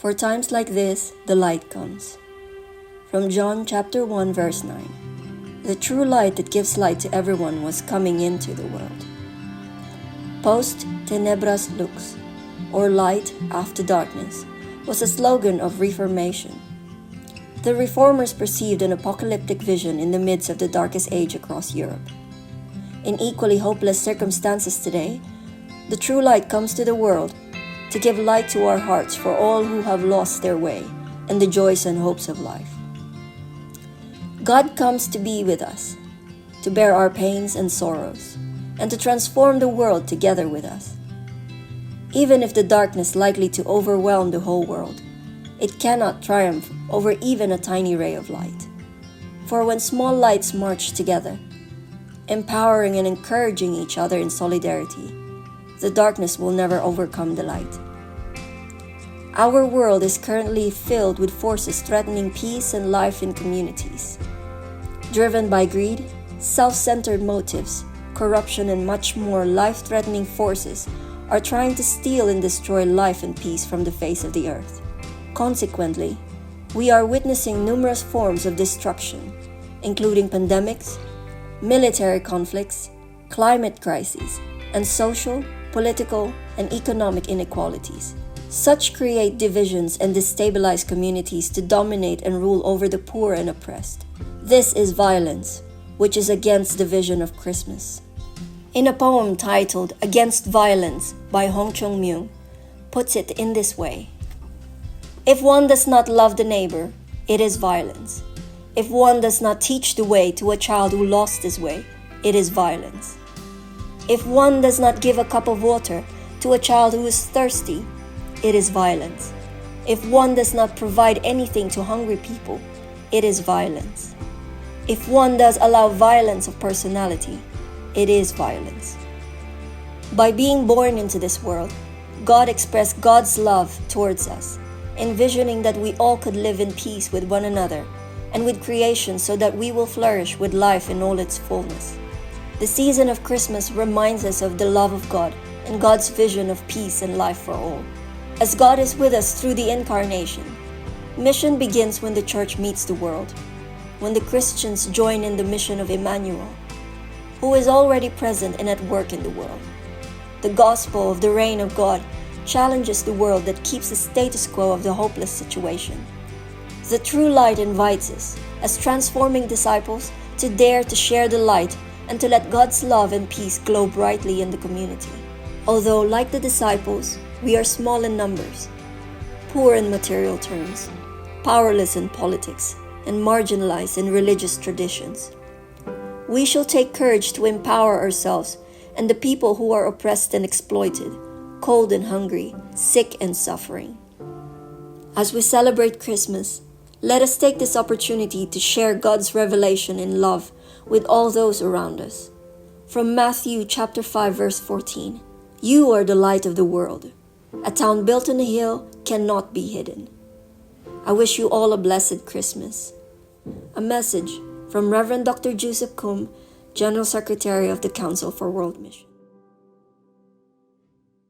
For times like this, the light comes. From John chapter 1 verse 9. The true light that gives light to everyone was coming into the world. Post tenebras lux, or light after darkness, was a slogan of Reformation. The Reformers perceived an apocalyptic vision in the midst of the darkest age across Europe. In equally hopeless circumstances today, the true light comes to the world to give light to our hearts for all who have lost their way and the joys and hopes of life. God comes to be with us, to bear our pains and sorrows, and to transform the world together with us. Even if the darkness likely to overwhelm the whole world, it cannot triumph over even a tiny ray of light. For when small lights march together, empowering and encouraging each other in solidarity, the darkness will never overcome the light. Our world is currently filled with forces threatening peace and life in communities. Driven by greed, self-centered motives, corruption, and much more, life-threatening forces are trying to steal and destroy life and peace from the face of the earth. Consequently, we are witnessing numerous forms of destruction, including pandemics, military conflicts, climate crises, and social, political, and economic inequalities. Such create divisions and destabilize communities to dominate and rule over the poor and oppressed. This is violence, which is against the vision of Christmas. In a poem titled Against Violence by Jooseop Keum, puts it in this way. If one does not love the neighbor, it is violence. If one does not teach the way to a child who lost his way, it is violence. If one does not give a cup of water to a child who is thirsty, it is violence. If one does not provide anything to hungry people, it is violence. If one does allow violence of personality, it is violence. By being born into this world, God expressed God's love towards us, envisioning that we all could live in peace with one another and with creation so that we will flourish with life in all its fullness. The season of Christmas reminds us of the love of God and God's vision of peace and life for all. As God is with us through the incarnation, mission begins when the church meets the world, when the Christians join in the mission of Emmanuel, who is already present and at work in the world. The gospel of the reign of God challenges the world that keeps the status quo of the hopeless situation. The true light invites us, as transforming disciples, to dare to share the light and to let God's love and peace glow brightly in the community. Although, like the disciples, we are small in numbers, poor in material terms, powerless in politics, and marginalized in religious traditions, we shall take courage to empower ourselves and the people who are oppressed and exploited, cold and hungry, sick and suffering. As we celebrate Christmas, let us take this opportunity to share God's revelation in love with all those around us. From Matthew chapter 5 verse 14, "You are the light of the world. A town built on a hill cannot be hidden." I wish you all a blessed Christmas. A message from Reverend Dr. Jooseop Keum, General Secretary of the Council for World Mission.